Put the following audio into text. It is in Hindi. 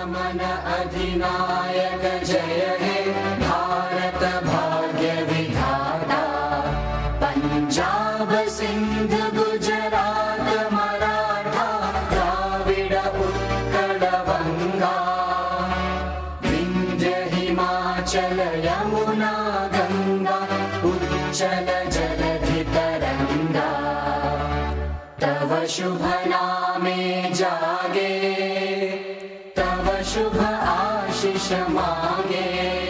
मन अधिनायक जय हे भारत भाग्य विधाता। पंजाब सिंध गुजरात मराठा द्राविड उत्कल बंगा। विंध्य हिमाचल यमुना गंगा उच्चल जलधि तरंगा। तव शुभ नामे जागे, तव शुभ आशीष मांगे।